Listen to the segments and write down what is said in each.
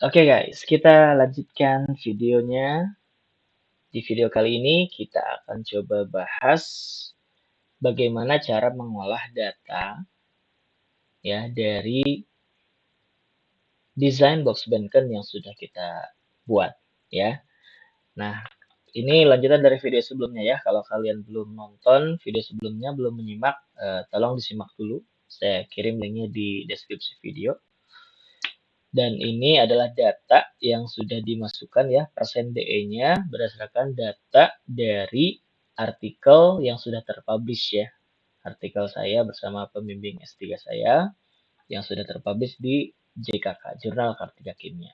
Oke guys, kita lanjutkan videonya. Di video kali ini kita akan coba bahas bagaimana cara mengolah data ya dari desain box Beacon yang sudah kita buat ya. Nah, ini lanjutan dari video sebelumnya ya. Kalau kalian belum nonton video sebelumnya, belum menyimak, tolong disimak dulu. Saya kirim linknya di deskripsi video. Dan ini adalah data yang sudah dimasukkan ya, persen DE-nya berdasarkan data dari artikel yang sudah terpublish ya. Artikel saya bersama pembimbing S3 saya yang sudah terpublish di JKK, Jurnal Kartika Kimia.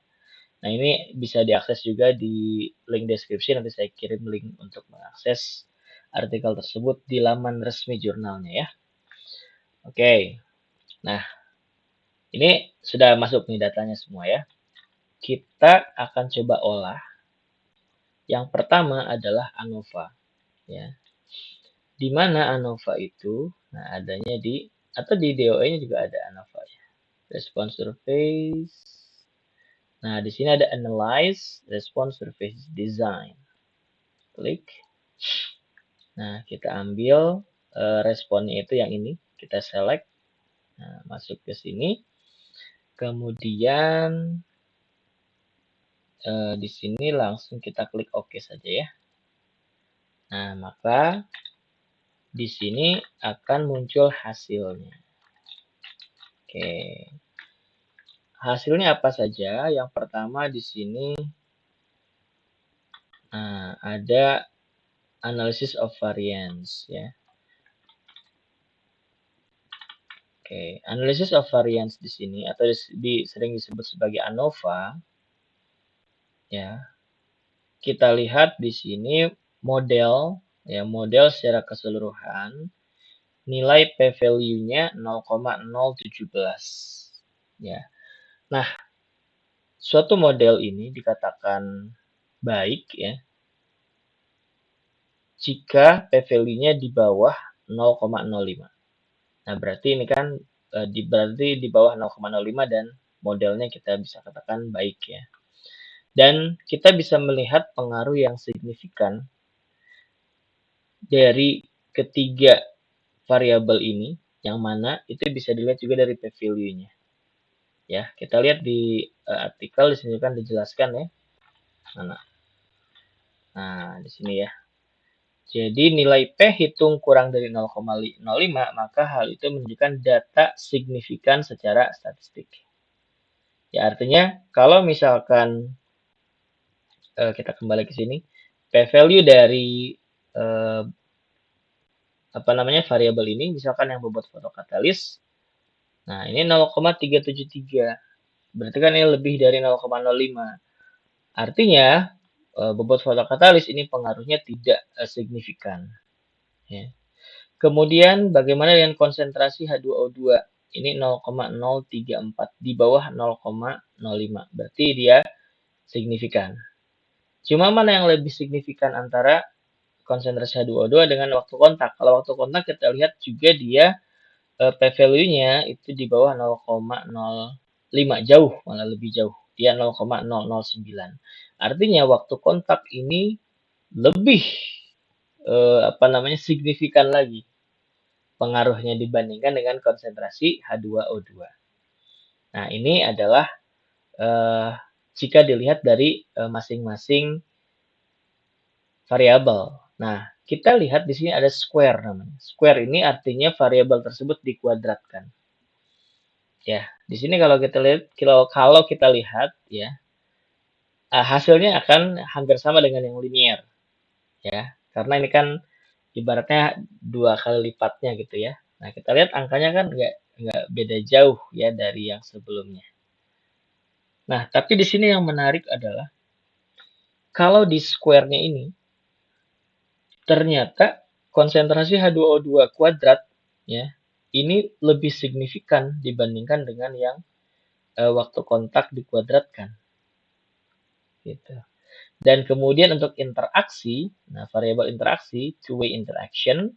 Nah, ini bisa diakses juga di link deskripsi, nanti saya kirim link untuk mengakses artikel tersebut di laman resmi jurnalnya ya. Oke, nah ini sudah masuk nih datanya semua ya. Kita akan coba olah. Yang pertama adalah ANOVA ya. Di mana ANOVA itu? Nah, adanya di atau di DOE-nya juga ada ANOVA ya. Response surface. Nah, di sini ada analyze response surface design. Klik. Nah, kita ambil responnya itu yang ini, kita select. Nah, masuk ke sini. Kemudian di sini langsung kita klik OK saja ya. Nah, maka di sini akan muncul hasilnya. Oke. Hasilnya apa saja? Yang pertama di sini ada analysis of variance ya. Oke, analysis of variance di sini atau sering disebut sebagai ANOVA ya. Kita lihat di sini model ya, model secara keseluruhan nilai p-value-nya 0,017 ya. Nah, suatu model ini dikatakan baik ya jika p-value-nya di bawah 0,05. Nah, berarti ini kan berarti di bawah 0,05 dan modelnya kita bisa katakan baik ya. Dan kita bisa melihat pengaruh yang signifikan dari ketiga variabel ini, yang mana itu bisa dilihat juga dari p-value-nya. Ya, kita lihat di artikel di sini kan dijelaskan ya. Mana? Nah, di sini ya. Jadi nilai P hitung kurang dari 0,05, maka hal itu menunjukkan data signifikan secara statistik. Ya, artinya kalau misalkan kita kembali ke sini, p-value dari variabel ini, misalkan yang bobot fotokatalis, nah ini 0,373, berarti kan ini lebih dari 0,05. Artinya bobot fotokatalis ini pengaruhnya tidak signifikan. Ya. Kemudian bagaimana dengan konsentrasi H2O2? Ini 0,034 di bawah 0,05. Berarti dia signifikan. Cuma mana yang lebih signifikan antara konsentrasi H2O2 dengan waktu kontak? Kalau waktu kontak kita lihat juga dia p-value-nya itu di bawah 0,05, jauh, malah lebih jauh. Dia 0,009. Artinya waktu kontak ini lebih signifikan lagi pengaruhnya dibandingkan dengan konsentrasi H2O2. Nah, ini adalah jika dilihat dari masing-masing variabel. Nah, kita lihat di sini ada square namanya. Square ini artinya variabel tersebut dikuadratkan. Ya, di sini kalau kita lihat ya, hasilnya akan hampir sama dengan yang linear. Ya, karena ini kan ibaratnya 2 kali lipatnya gitu ya. Nah, kita lihat angkanya kan nggak beda jauh ya dari yang sebelumnya. Nah, tapi di sini yang menarik adalah kalau di square-nya ini ternyata konsentrasi H2O2 kuadrat ya, ini lebih signifikan dibandingkan dengan yang waktu kontak dikuadratkan. Gitu. Dan kemudian untuk interaksi, nah variabel interaksi, two-way interaction,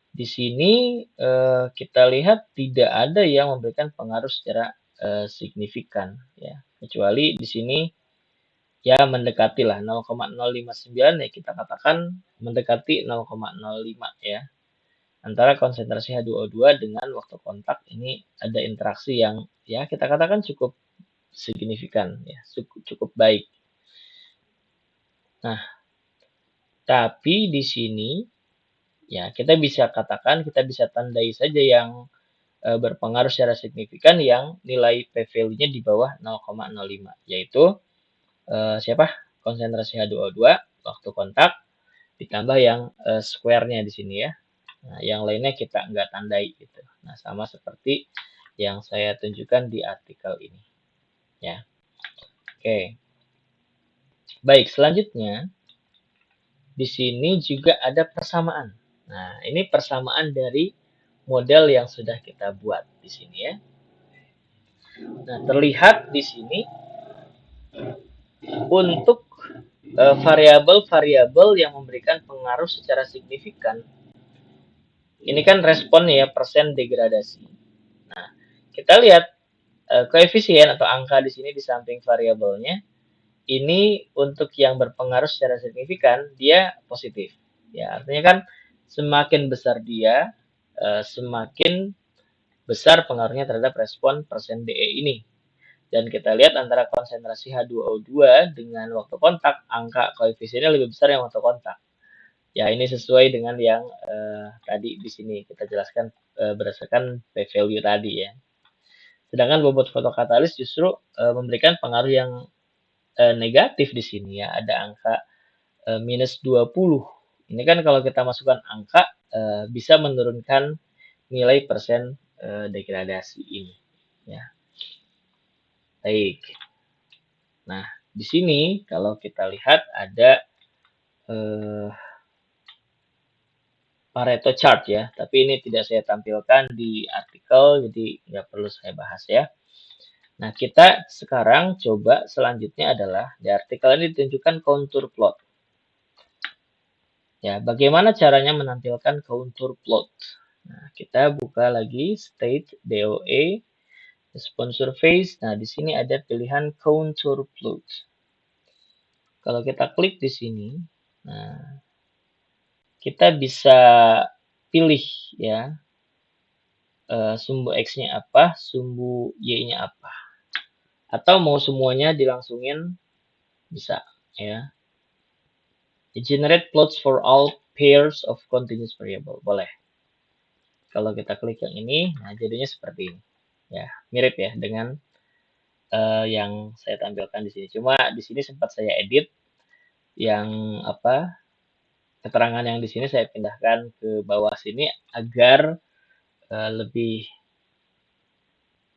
di sini kita lihat tidak ada yang memberikan pengaruh secara signifikan ya. kecuali di sini ya mendekati lah 0,059 ya, kita katakan mendekati 0,05 ya. Antara konsentrasi H2O2 dengan waktu kontak ini ada interaksi yang ya kita katakan cukup signifikan ya, cukup baik. Nah, tapi di sini ya kita bisa katakan, kita bisa tandai saja yang berpengaruh secara signifikan yang nilai p-value-nya di bawah 0,05, yaitu siapa? Konsentrasi H2O2 waktu kontak ditambah yang square-nya di sini ya. Nah, yang lainnya kita nggak tandai gitu. Nah, sama seperti yang saya tunjukkan di artikel ini ya. Oke. Baik, selanjutnya di sini juga ada persamaan. Nah, ini persamaan dari model yang sudah kita buat di sini ya. Nah, terlihat di sini untuk variabel-variabel yang memberikan pengaruh secara signifikan. Ini kan responnya ya, persen degradasi. Nah, kita lihat koefisien atau angka di sini di samping variabelnya. Ini untuk yang berpengaruh secara signifikan dia positif. Ya, artinya kan semakin besar dia, semakin besar pengaruhnya terhadap respon persen DE ini. Dan kita lihat antara konsentrasi H2O2 dengan waktu kontak, angka koefisiennya lebih besar yang waktu kontak. Ya, ini sesuai dengan yang tadi di sini kita jelaskan berdasarkan p-value tadi ya. Sedangkan bobot fotokatalis justru memberikan pengaruh yang negatif di sini ya, ada angka minus 20. Ini kan kalau kita masukkan angka bisa menurunkan nilai persen degradasi ini ya. Baik. Nah, di sini kalau kita lihat ada Pareto chart ya, tapi ini tidak saya tampilkan di artikel, jadi nggak perlu saya bahas ya. Nah, kita sekarang coba selanjutnya adalah di artikel ini ditunjukkan contour plot. Ya, bagaimana caranya menampilkan contour plot? Nah, kita buka lagi state DOE response surface. Nah, di sini ada pilihan contour plot. Kalau kita klik di sini, nah kita bisa pilih ya sumbu X-nya apa, sumbu Y-nya apa. Atau mau semuanya dilangsungin bisa ya. Generate plots for all pairs of continuous variable. Boleh. Kalau kita klik yang ini, nah jadinya seperti ini. Ya, mirip ya dengan yang saya tampilkan di sini. Cuma di sini sempat saya edit yang apa keterangan yang di sini saya pindahkan ke bawah sini agar lebih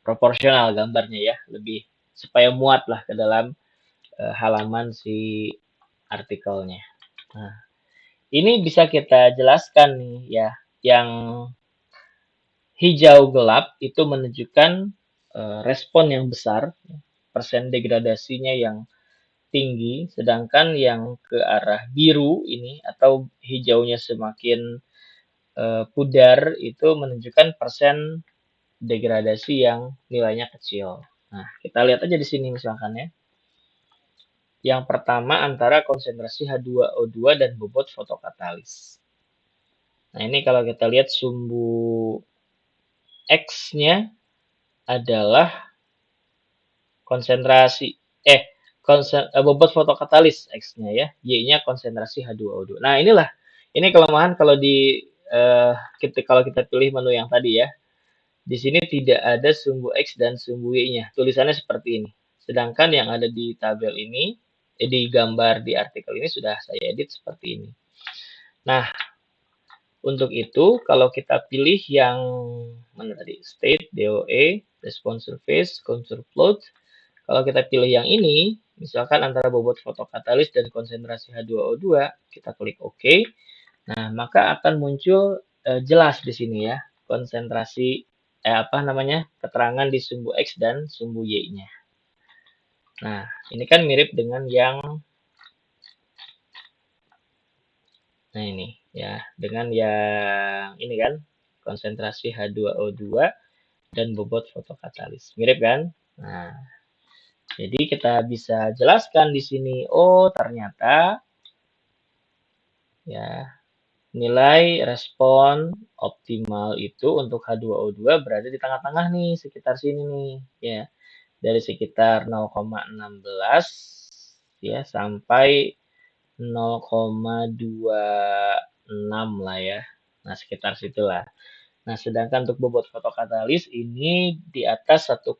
proporsional gambarnya ya, lebih supaya muat lah ke dalam halaman si artikelnya. Nah, ini bisa kita jelaskan nih ya, yang hijau gelap itu menunjukkan respon yang besar, persen degradasinya yang tinggi, sedangkan yang ke arah biru ini atau hijaunya semakin pudar itu menunjukkan persen degradasi yang nilainya kecil. Nah, kita lihat aja di sini misalkan ya. Yang pertama antara konsentrasi H2O2 dan bobot fotokatalis. Nah, ini kalau kita lihat sumbu X-nya adalah konsentrasi bobot fotokatalis X-nya ya, Y-nya konsentrasi H2O2. Nah, ini kelemahan kalau kalau kita pilih menu yang tadi ya. Di sini tidak ada sumbu X dan sumbu Y-nya. Tulisannya seperti ini. Sedangkan yang ada di tabel ini, di gambar di artikel ini sudah saya edit seperti ini. Nah, untuk itu kalau kita pilih yang mana tadi? State, DOE, response surface, contour plot. Kalau kita pilih yang ini, misalkan antara bobot fotokatalis dan konsentrasi H2O2, kita klik OK. Nah, maka akan muncul jelas di sini ya, konsentrasi keterangan di sumbu X dan sumbu Y-nya. Nah, ini kan mirip dengan yang ini ya, dengan yang ini kan, konsentrasi H2O2 dan bobot fotokatalis. Mirip kan? Nah, Jadi kita bisa jelaskan di sini, oh ternyata ya nilai respon optimal itu untuk H2O2 berada di tengah-tengah nih, sekitar sini nih, ya. Dari sekitar 0,16 ya sampai 0,26 lah ya. Nah, sekitar situlah. Nah, sedangkan untuk bobot fotokatalis ini di atas 1,5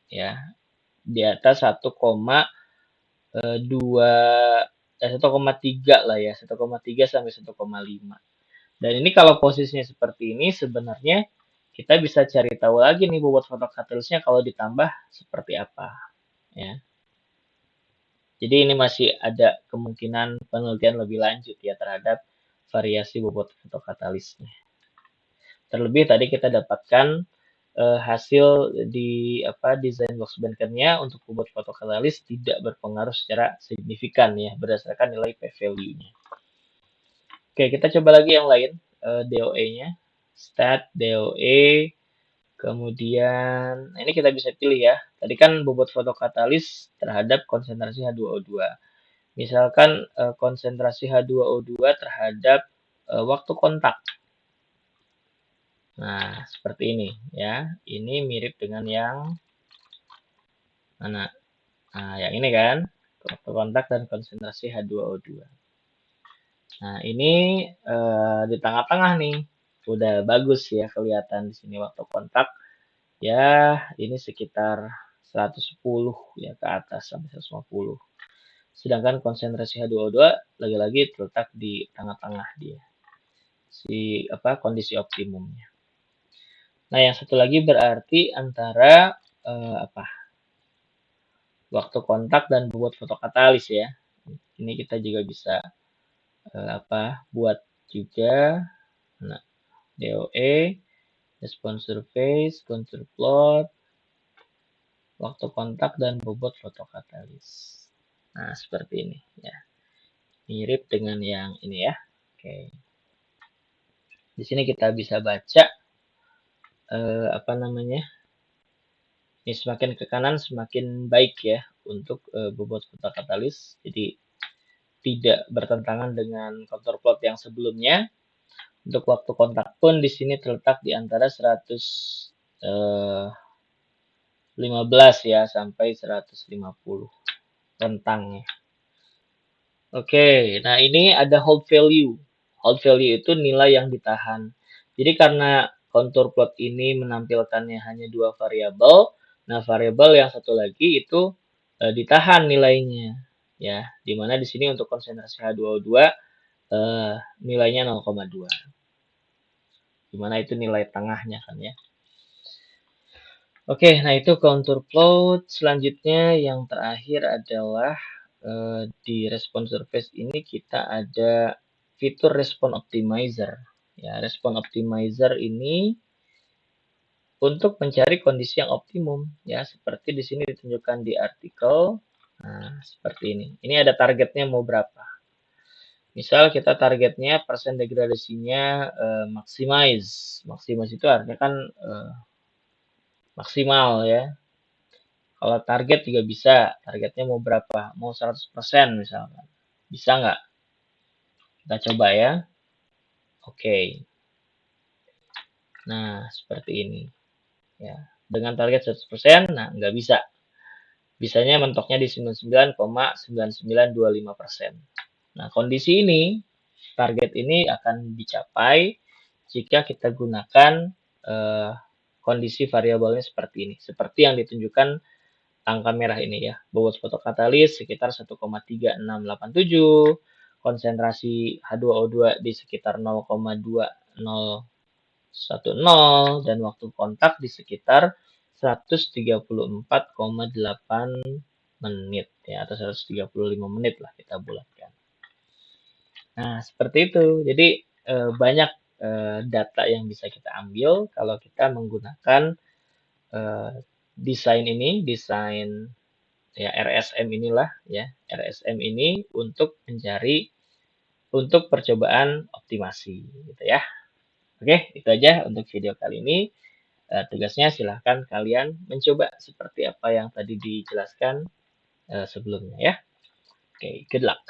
ya. Di atas 1,2 1,3 lah ya, 1,3 sampai 1,5. Dan ini kalau posisinya seperti ini sebenarnya kita bisa cari tahu lagi nih bobot fotokatalisnya kalau ditambah seperti apa ya. Jadi ini masih ada kemungkinan penelitian lebih lanjut ya terhadap variasi bobot fotokatalisnya. Terlebih tadi kita dapatkan hasil di desain box bankernya untuk bobot fotokatalis tidak berpengaruh secara signifikan ya berdasarkan nilai p-value-nya. Oke, kita coba lagi yang lain, DOE-nya. Stat, DOE, kemudian ini kita bisa pilih ya. Tadi kan bobot fotokatalis terhadap konsentrasi H2O2. Misalkan konsentrasi H2O2 terhadap waktu kontak. Nah, seperti ini ya. Ini mirip dengan yang mana? Nah, yang ini kan, waktu kontak dan konsentrasi H2O2. Nah, ini di tengah-tengah nih. Udah bagus ya kelihatan di sini waktu kontak. Ya, ini sekitar 110 ya ke atas sampai 150. Sedangkan konsentrasi H2O2 lagi-lagi terletak di tengah-tengah dia. Kondisi optimumnya. Nah, yang satu lagi berarti antara waktu kontak dan bobot fotokatalis ya. Ini kita juga bisa buat juga. Nah, DOE, response surface, contour plot, waktu kontak dan bobot fotokatalis. Nah, seperti ini ya. Mirip dengan yang ini ya. Oke. Di sini kita bisa baca ini semakin ke kanan semakin baik ya untuk bobot fotokatalis. Jadi tidak bertentangan dengan contour plot yang sebelumnya. Untuk waktu kontak pun di sini terletak di antara 115 ya sampai 150 rentangnya. Oke, nah ini ada hold value. Hold value itu nilai yang ditahan. Jadi karena contour plot ini menampilkannya hanya dua variabel, nah variabel yang satu lagi itu ditahan nilainya, ya. Dimana di sini untuk konsentrasi H2O2 nilainya 0,2. Dimana itu nilai tengahnya kan ya. Oke, nah itu contour plot. Selanjutnya yang terakhir adalah di response surface ini kita ada fitur respon optimizer. Ya, respon optimizer ini untuk mencari kondisi yang optimum ya, seperti di sini ditunjukkan di artikel. Nah, seperti ini. Ini ada targetnya mau berapa. Misal kita targetnya persen degradasinya maximize. Maximize itu artinya kan maksimal ya. Kalau target juga bisa. Targetnya mau berapa? Mau 100% misalkan. Bisa nggak? Kita coba ya. Oke. Nah, seperti ini. Ya. Dengan target 100%, nah nggak bisa. Bisanya mentoknya di 99,9925%. Nah, kondisi ini, target ini akan dicapai jika kita gunakan kondisi variabelnya seperti ini. Seperti yang ditunjukkan angka merah ini ya. Bobot fotokatalis sekitar 1,3687, konsentrasi H2O2 di sekitar 0,2010 dan waktu kontak di sekitar 134,8 menit ya atau 135 menit lah kita bulatkan. Nah, seperti itu. Jadi banyak data yang bisa kita ambil kalau kita menggunakan desain ini, desain ya RSM inilah ya, RSM ini untuk mencari untuk percobaan optimasi gitu ya. Oke, itu aja untuk video kali ini. tugasnya silahkan kalian mencoba seperti apa yang tadi dijelaskan sebelumnya ya. Oke, good luck.